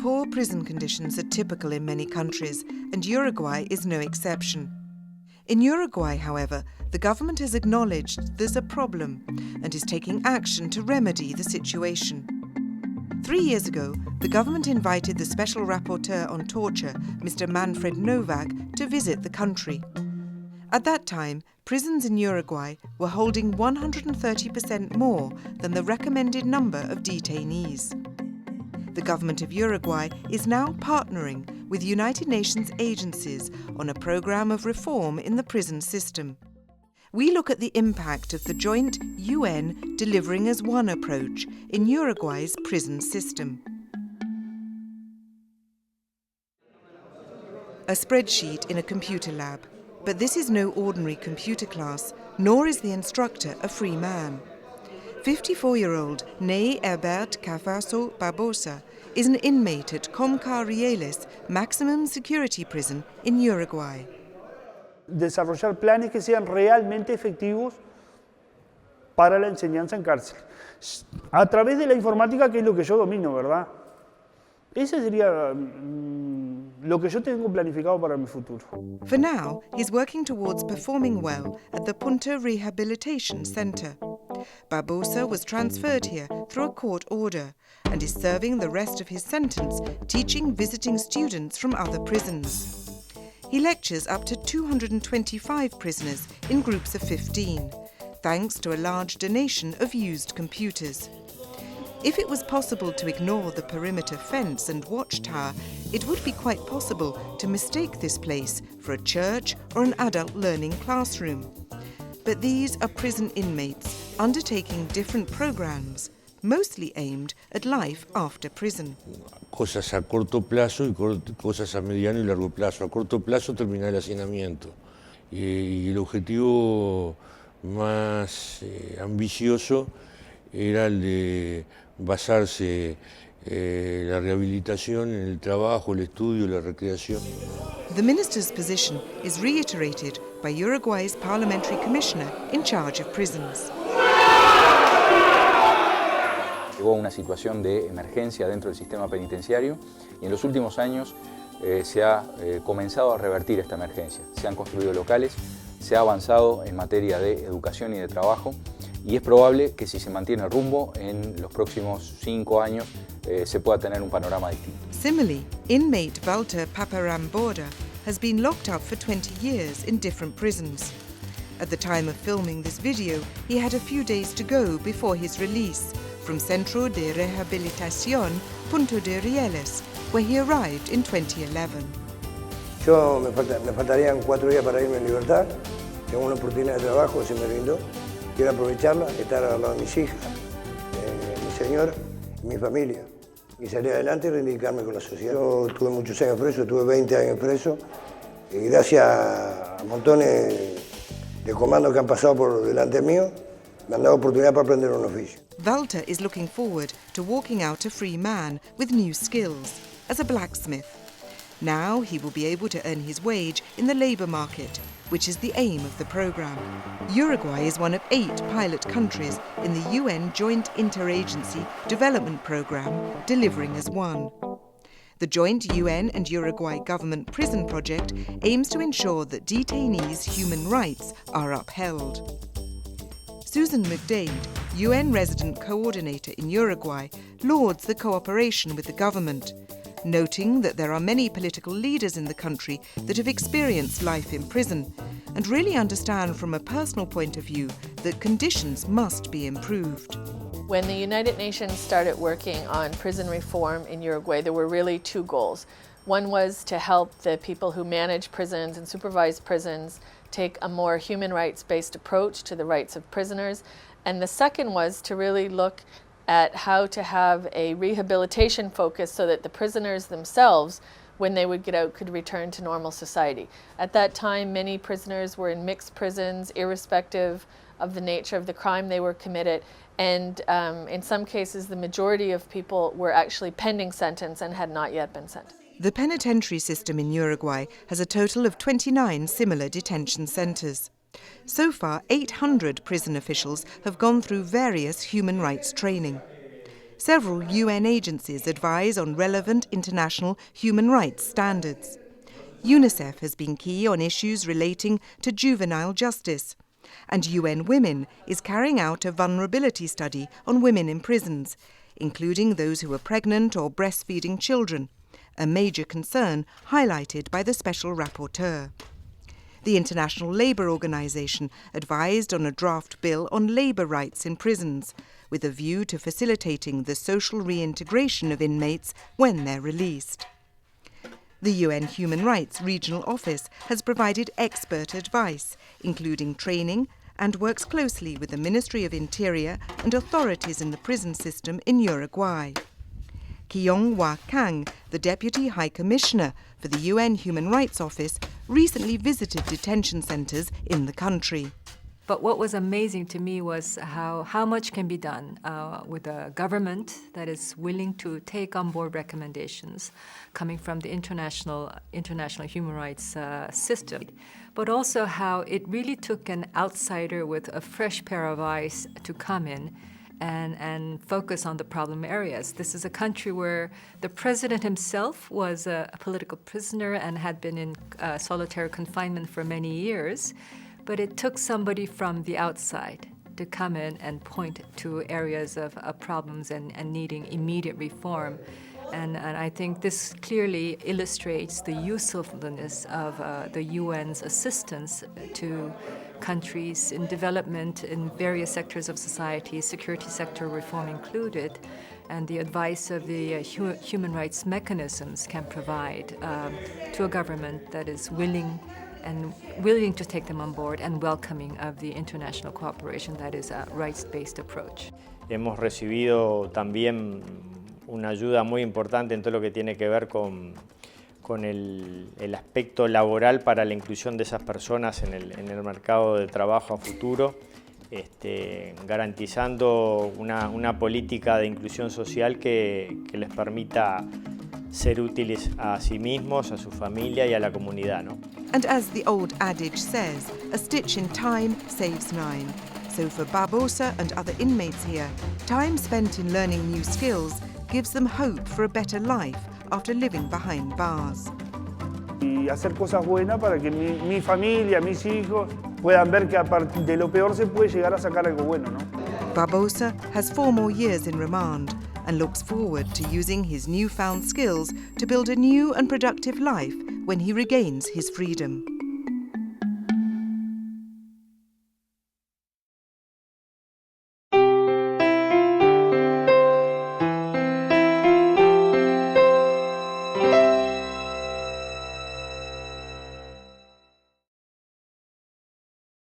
Poor prison conditions are typical in many countries, and Uruguay is no exception. In Uruguay, however, the government has acknowledged there's a problem and is taking action to remedy the situation. 3 years ago, the government invited the Special Rapporteur on Torture, Mr. Manfred Novak, to visit the country. At that time, prisons in Uruguay were holding 130% more than the recommended number of detainees. The government of Uruguay is now partnering with United Nations agencies on a program of reform in the prison system. We look at the impact of the joint UN delivering as one approach in Uruguay's prison system. A spreadsheet in a computer lab, but this is no ordinary computer class, nor is the instructor a free man. 54-year-old Ney Herbert Cavazo Barbosa is an inmate at Comca-Rieles Maximum Security Prison in Uruguay. Desarrollar planes que sean realmente efectivos para la enseñanza en cárcel. A través de la informática, que es lo que yo domino, ¿verdad? Ese sería lo que yo tengo planificado para mi futuro. For now, he's working towards performing well at the Punta Rehabilitation Center. Barbosa was transferred here through a court order and is serving the rest of his sentence teaching visiting students from other prisons. He lectures up to 225 prisoners in groups of 15, thanks to a large donation of used computers. If it was possible to ignore the perimeter fence and watchtower, it would be quite possible to mistake this place for a church or an adult learning classroom. But these are prison inmates undertaking different programs, mostly aimed at life after prison. Cosas a corto plazo y cosas a mediano y largo plazo. A corto plazo terminar el hacinamiento. Y el objetivo más ambicioso era el de basarse la rehabilitación en el trabajo, el estudio, la recreación. The minister's position is reiterated by Uruguay's parliamentary commissioner in charge of prisons. Llegó una situación de emergencia dentro del sistema penitenciario y en los últimos años se ha comenzado a revertir esta emergencia. Se han construido locales, se ha avanzado en materia de educación y de trabajo y es probable que si se mantiene el rumbo en los próximos 5 años se pueda tener un panorama distinto. Similarly, inmate Walter Paparamborda has been locked up for 20 years in different prisons. At the time of filming this video, he had a few days to go before his release from Centro de Rehabilitación Punta de Rieles, where he arrived in 2011. Yo me faltarían 4 días para irme en libertad. Tengo una oportunidad de trabajo que se me brindó. Quiero aprovecharla, estar al lado de mis hijas, mi señora y mi familia. Y salir adelante y reivindicarme con la sociedad. Yo tuve muchos años preso, tuve 20 años preso. Y gracias a montones de comandos que han pasado por delante mío, me han dado oportunidad para aprender un oficio. Walter is looking forward to walking out a free man with new skills, as a blacksmith. Now he will be able to earn his wage in the labour market, which is the aim of the programme. Uruguay is one of 8 pilot countries in the UN Joint Interagency Development Programme, delivering as one. The joint UN and Uruguay government prison project aims to ensure that detainees' human rights are upheld. Susan McDade, UN resident coordinator in Uruguay, lauds the cooperation with the government, noting that there are many political leaders in the country that have experienced life in prison and really understand from a personal point of view that conditions must be improved. When the United Nations started working on prison reform in Uruguay, there were really 2 goals. One was to help the people who manage prisons and supervise prisons take a more human rights-based approach to the rights of prisoners. And the second was to really look at how to have a rehabilitation focus so that the prisoners themselves, when they would get out, could return to normal society. At that time, many prisoners were in mixed prisons, irrespective of the nature of the crime they were committed. And in some cases, the majority of people were actually pending sentence and had not yet been sentenced. The penitentiary system in Uruguay has a total of 29 similar detention centres. So far, 800 prison officials have gone through various human rights training. Several UN agencies advise on relevant international human rights standards. UNICEF has been key on issues relating to juvenile justice, and UN Women is carrying out a vulnerability study on women in prisons, including those who are pregnant or breastfeeding children, a major concern highlighted by the Special Rapporteur. The International Labour Organization advised on a draft bill on labour rights in prisons, with a view to facilitating the social reintegration of inmates when they're released. The UN Human Rights Regional Office has provided expert advice, including training, and works closely with the Ministry of Interior and authorities in the prison system in Uruguay. Kyung-Hwa Kang, the Deputy High Commissioner for the UN Human Rights Office, recently visited detention centres in the country. But what was amazing to me was how much can be done with a government that is willing to take on board recommendations coming from the international human rights system, but also how it really took an outsider with a fresh pair of eyes to come in and focus on the problem areas. This is a country where the president himself was a political prisoner and had been in solitary confinement for many years. But it took somebody from the outside to come in and point to areas of problems and needing immediate reform. And I think this clearly illustrates the usefulness of the UN's assistance to countries in development in various sectors of society, security sector reform included, and the advice of the human rights mechanisms can provide to a government that is willing to take them on board and welcoming of the international cooperation that is a rights-based approach. Hemos recibido también una ayuda muy importante en todo lo que tiene que ver con el aspecto laboral para la inclusión de esas personas en el mercado de trabajo a futuro, garantizando una política de inclusión social que les permita ser útiles a sí mismos, a su familia y a la comunidad, ¿no? And as the old adage says, a stitch in time saves 9. So for Barbosa and other inmates here, time spent in learning new skills gives them hope for a better life after living behind bars. Y hacer cosas buenas para que mi familia, mis hijos puedan ver que a partir de lo peor se puede llegar a sacar algo bueno, ¿no? Barbosa has 4 more years in remand and looks forward to using his newfound skills to build a new and productive life when he regains his freedom.